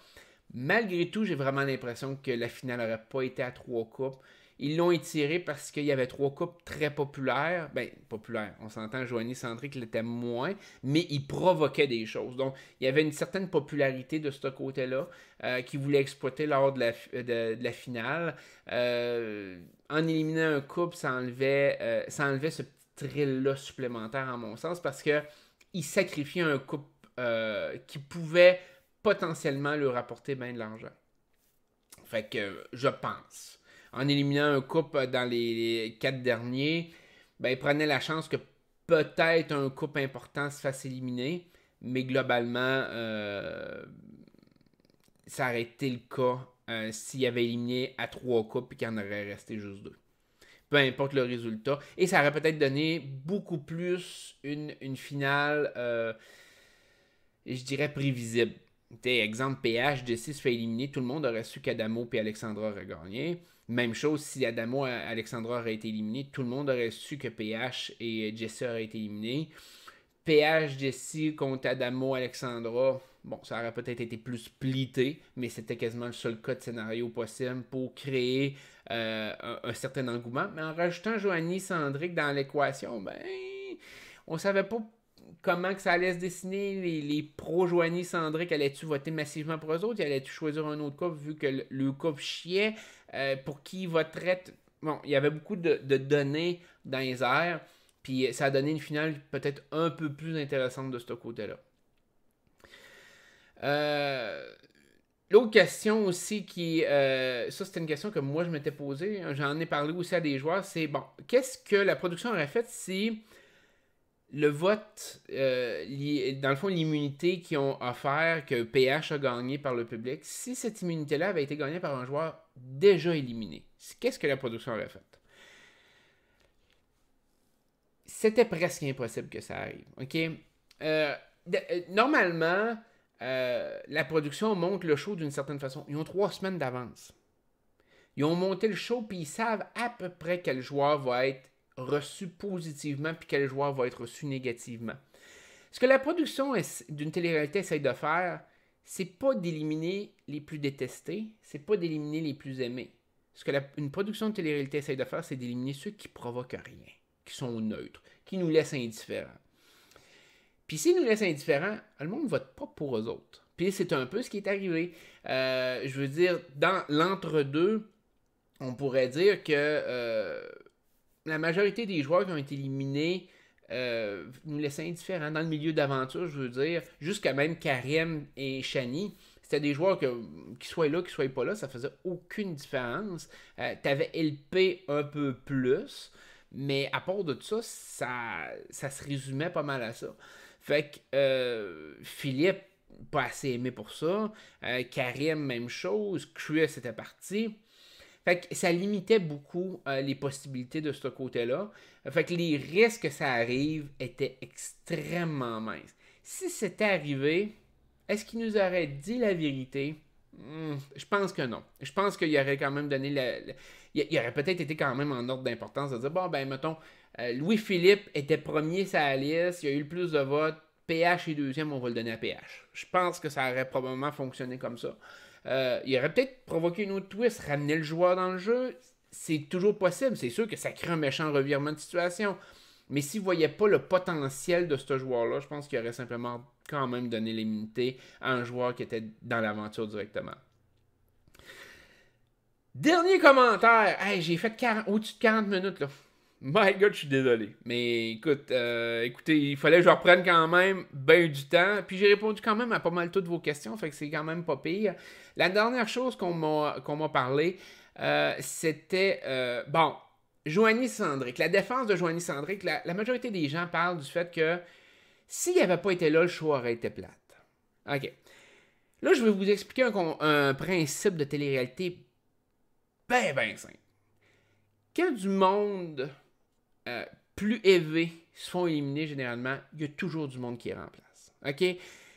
Malgré tout, j'ai vraiment l'impression que la finale n'aurait pas été à 3 coupes. Ils l'ont étiré parce qu'il y avait 3 coupes très populaires. Ben, populaires, on s'entend, Joanie Sandrick l'était moins, mais il provoquait des choses. Donc, il y avait une certaine popularité de ce côté-là qu'il voulait exploiter lors de la finale. En éliminant un couple, ça enlevait ce petit thrill-là supplémentaire, en mon sens, parce qu'il sacrifiait un couple qui pouvait potentiellement lui rapporter bien de l'argent. Fait que, je pense. En éliminant un couple dans les 4 derniers, ben, il prenait la chance que peut-être un couple important se fasse éliminer, mais globalement, ça aurait été le cas s'il avait éliminé à 3 couples et qu'il en aurait resté juste 2. Peu importe le résultat. Et ça aurait peut-être donné beaucoup plus une finale, je dirais, prévisible. Exemple, PH, Jesse se fait éliminer, tout le monde aurait su qu'Adamo et Alexandra auraient gagné. Même chose, si Adamo et Alexandra auraient été éliminés, tout le monde aurait su que PH et Jesse auraient été éliminés. PH, Jesse contre Adamo, Alexandra, bon, ça aurait peut-être été plus splitté, mais c'était quasiment le seul cas de scénario possible pour créer un certain engouement. Mais en rajoutant Joanie Sandrick dans l'équation, ben, on savait pas comment que ça allait se dessiner. Les pro-Joanie Sandrick, allais-tu voter massivement pour eux autres? Allais-tu choisir un autre couple vu que le couple chiait? Pour qui il voterait? Bon, il y avait beaucoup de données dans les airs. Puis ça a donné une finale peut-être un peu plus intéressante de ce côté-là. L'autre question aussi ça c'était une question que moi je m'étais posée. J'en ai parlé aussi à des joueurs. C'est bon, qu'est-ce que la production aurait fait si le vote, dans le fond, l'immunité qu'ils ont offert, que PH a gagné par le public, si cette immunité-là avait été gagnée par un joueur déjà éliminé, qu'est-ce que la production aurait fait? C'était presque impossible que ça arrive. OK? Normalement, la production monte le show d'une certaine façon. Ils ont 3 semaines d'avance. Ils ont monté le show, puis ils savent à peu près quel joueur va être reçu positivement puis quel joueur va être reçu négativement. Ce que la production d'une télé-réalité essaye de faire, c'est pas d'éliminer les plus détestés, c'est pas d'éliminer les plus aimés. Ce que une production de télé-réalité essaye de faire, c'est d'éliminer ceux qui provoquent rien, qui sont neutres, qui nous laissent indifférents. Puis s'ils nous laissent indifférents, le monde ne vote pas pour eux autres. Puis c'est un peu ce qui est arrivé. Je veux dire, dans l'entre-deux, on pourrait dire que la majorité des joueurs qui ont été éliminés nous laissaient indifférents. Dans le milieu d'aventure, je veux dire, jusqu'à même Karim et Shani, C'était des joueurs qui soient là, qui soient pas là, ça faisait aucune différence. T'avais LP un peu plus, mais à part de ça, ça se résumait pas mal à ça. Fait que Philippe, pas assez aimé pour ça. Karim, même chose. Chris était parti. Fait que ça limitait beaucoup les possibilités de ce côté-là. Fait que les risques que ça arrive étaient extrêmement minces. Si c'était arrivé, est-ce qu'il nous aurait dit la vérité? Je pense que non. Je pense qu'il aurait quand même donné il aurait peut-être été quand même en ordre d'importance de dire, bon, ben, mettons, Louis-Philippe était premier sur la liste, il a eu le plus de votes, PH est deuxième, on va le donner à PH. Je pense que ça aurait probablement fonctionné comme ça. Il aurait peut-être provoqué une autre twist, ramener le joueur dans le jeu. C'est toujours possible. C'est sûr que ça crée un méchant revirement de situation. Mais s'il ne voyait pas le potentiel de ce joueur-là, je pense qu'il aurait simplement quand même donné l'immunité à un joueur qui était dans l'aventure directement. Dernier commentaire. Hey, j'ai fait au-dessus de 40 minutes, là. My God, je suis désolé. Mais écoutez, il fallait que je reprenne quand même bien du temps. Puis j'ai répondu quand même à pas mal toutes vos questions, fait que c'est quand même pas pire. La dernière chose qu'on m'a parlé, c'était, Joanie Sandrick. La défense de Joanie Sandrick, la majorité des gens parlent du fait que s'il n'avait pas été là, le show aurait été plate. OK. Là, je vais vous expliquer un principe de télé-réalité bien simple. Quand du monde plus élevés se font éliminer généralement, il y a toujours du monde qui remplace. OK?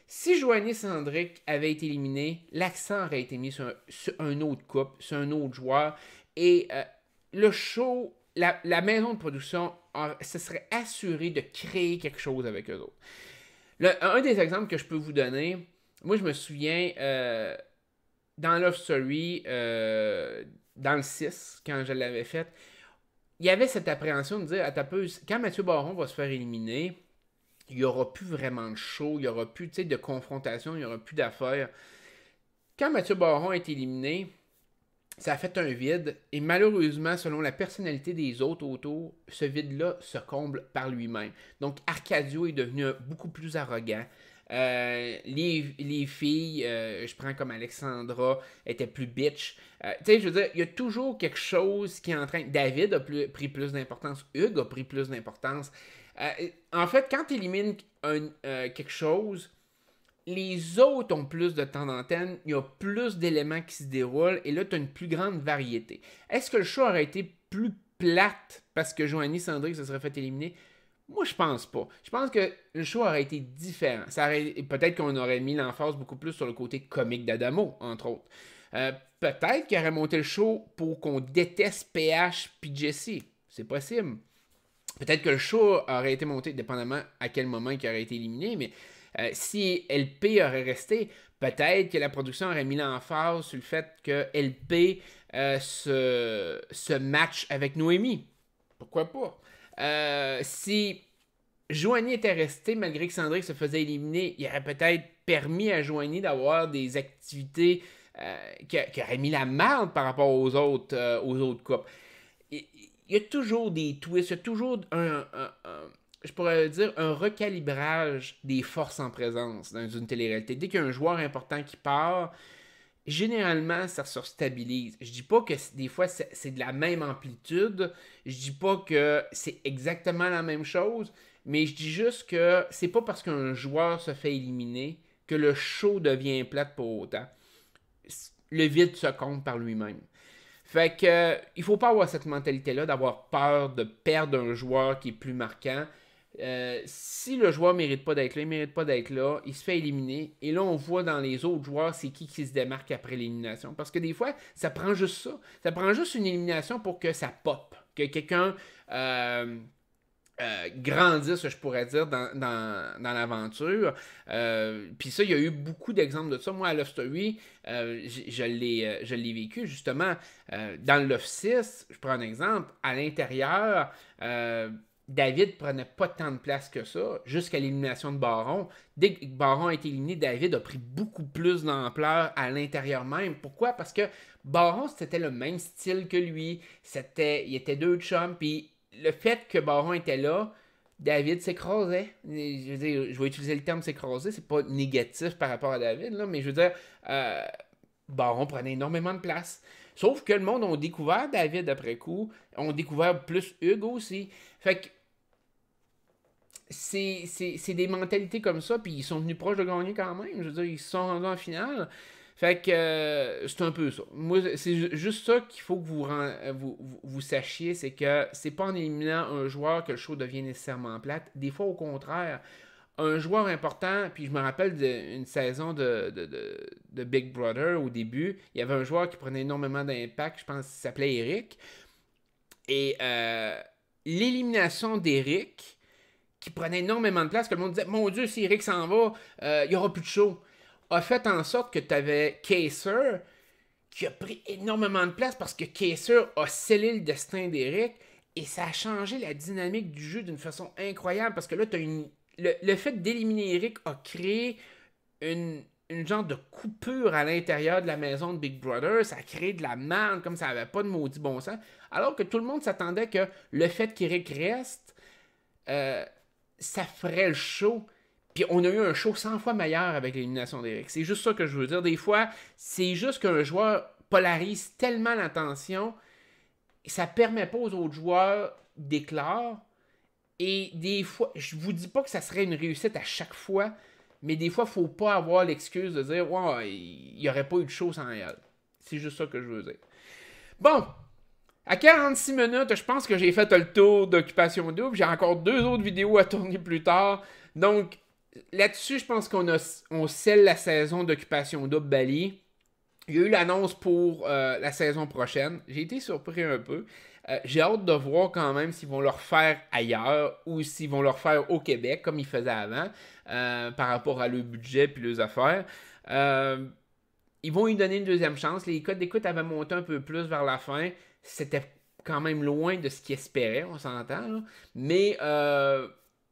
Si Joanie Sandrick avait été éliminée, l'accent aurait été mis sur un autre couple, sur un autre joueur, et le show, la maison de production se serait assurée de créer quelque chose avec eux autres. Un des exemples que je peux vous donner, moi je me souviens, dans Love Story, dans le 6, quand je l'avais fait, il y avait cette appréhension de dire, quand Mathieu Baron va se faire éliminer, il n'y aura plus vraiment de show, il n'y aura plus de confrontation, il n'y aura plus d'affaires. Quand Mathieu Baron est éliminé, ça a fait un vide, et malheureusement, selon la personnalité des autres autour, ce vide-là se comble par lui-même. Donc Arcadio est devenu beaucoup plus arrogant. Les filles, je prends comme Alexandra, étaient plus bitch. Tu sais, je veux dire, il y a toujours quelque chose qui est en train... David a pris plus d'importance. Hugues a pris plus d'importance. En fait, quand tu élimines quelque chose, les autres ont plus de temps d'antenne, il y a plus d'éléments qui se déroulent, et là, tu as une plus grande variété. Est-ce que le show aurait été plus plate parce que Joanie Sandrick se serait fait éliminer? Moi, je pense pas. Je pense que le show aurait été différent. Peut-être qu'on aurait mis l'emphase beaucoup plus sur le côté comique d'Adamo, entre autres. Peut-être qu'il aurait monté le show pour qu'on déteste PH puis Jesse. C'est possible. Peut-être que le show aurait été monté, dépendamment à quel moment il aurait été éliminé, mais si LP aurait resté, peut-être que la production aurait mis l'emphase sur le fait que LP se match avec Noémie. Pourquoi pas? Si Joanie était restée malgré que Sandrick se faisait éliminer, il aurait peut-être permis à Joanie d'avoir des activités qui auraient mis la merde par rapport aux autres couples. Il y a toujours des twists, il y a toujours je pourrais dire, un recalibrage des forces en présence dans une télé-réalité. Dès qu'il y a un joueur important qui part, généralement, ça se stabilise. Je dis pas que des fois, c'est de la même amplitude. Je dis pas que c'est exactement la même chose. Mais je dis juste que c'est pas parce qu'un joueur se fait éliminer que le show devient plate pour autant. Le vide se compte par lui-même. Fait que il faut pas avoir cette mentalité-là d'avoir peur de perdre un joueur qui est plus marquant. Si le joueur mérite pas d'être là, il mérite pas d'être là, il se fait éliminer. Et là, on voit dans les autres joueurs, c'est qui se démarque après l'élimination. Parce que des fois, ça prend juste ça. Ça prend juste une élimination pour que ça pop. Que quelqu'un grandisse, je pourrais dire, dans l'aventure. Puis ça, il y a eu beaucoup d'exemples de ça. Moi, à Love Story, je l'ai vécu, justement. Dans le Love 6, je prends un exemple, à l'intérieur... David prenait pas tant de place que ça, jusqu'à l'élimination de Baron. Dès que Baron a été éliminé, David a pris beaucoup plus d'ampleur à l'intérieur même. Pourquoi? Parce que Baron, c'était le même style que lui. Il était deux chums, puis le fait que Baron était là, David s'écrasait. Je veux dire, je vais utiliser le terme s'écraser, c'est pas négatif par rapport à David, là, mais je veux dire, Baron prenait énormément de place. Sauf que le monde a découvert David après coup, ont découvert plus Hugues aussi. Fait que c'est des mentalités comme ça, puis ils sont venus proches de gagner quand même. Je veux dire, ils se sont rendus en finale. Fait que c'est un peu ça. Moi, c'est juste ça qu'il faut que vous sachiez, c'est que c'est pas en éliminant un joueur que le show devient nécessairement plate. Des fois, au contraire, un joueur important, puis je me rappelle d'une saison de Big Brother au début, il y avait un joueur qui prenait énormément d'impact, je pense qu'il s'appelait Eric. Et l'élimination d'Eric, qui prenait énormément de place, que le monde disait, mon Dieu, si Eric s'en va, il n'y aura plus de show, a fait en sorte que tu avais Kaser qui a pris énormément de place parce que Kaser a scellé le destin d'Eric et ça a changé la dynamique du jeu d'une façon incroyable parce que là, le fait d'éliminer Eric a créé une genre de coupure à l'intérieur de la maison de Big Brother. Ça a créé de la merde comme ça n'avait pas de maudit bon sens. Alors que tout le monde s'attendait que le fait qu'Eric reste, ça ferait le show. Puis on a eu un show 100 fois meilleur avec l'élimination d'Eric. C'est juste ça que je veux dire. Des fois, c'est juste qu'un joueur polarise tellement l'attention, ça permet pas aux autres joueurs d'éclore. Et des fois, je vous dis pas que ça serait une réussite à chaque fois, mais des fois, faut pas avoir l'excuse de dire « Ouais, il n'y aurait pas eu de show sans elle. » C'est juste ça que je veux dire. Bon, à 46 minutes, je pense que j'ai fait le tour d'Occupation Double. J'ai encore 2 autres vidéos à tourner plus tard. Donc, là-dessus, je pense on scelle la saison d'Occupation Double Bali. Il y a eu l'annonce pour la saison prochaine. J'ai été surpris un peu. J'ai hâte de voir quand même s'ils vont le refaire ailleurs ou s'ils vont le refaire au Québec comme ils faisaient avant par rapport à leur budget et leurs affaires. Ils vont lui donner une deuxième chance. Les codes d'écoute avaient monté un peu plus vers la fin. C'était quand même loin de ce qu'ils espéraient, on s'entend. Là. Mais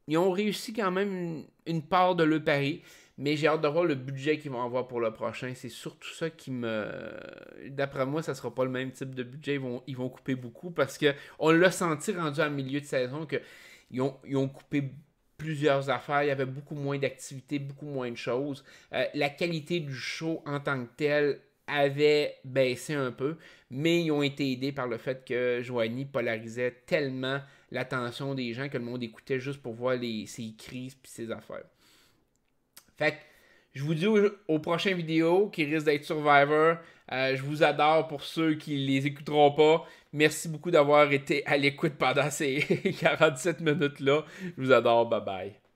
ils ont réussi quand même une part de leur pari. Mais j'ai hâte de voir le budget qu'ils vont avoir pour le prochain. C'est surtout ça qui me... D'après moi, ça sera pas le même type de budget. Ils vont couper beaucoup parce qu'on l'a senti rendu en milieu de saison qu'ils ont coupé plusieurs affaires. Il y avait beaucoup moins d'activités, beaucoup moins de choses. La qualité du show en tant que tel avait baissé un peu, mais ils ont été aidés par le fait que Joanie polarisait tellement l'attention des gens que le monde écoutait juste pour voir ses crises et ses affaires. Fait que je vous dis aux prochaines vidéos qui risquent d'être Survivor. Je vous adore pour ceux qui les écouteront pas. Merci beaucoup d'avoir été à l'écoute pendant ces 47 minutes-là. Je vous adore. Bye bye.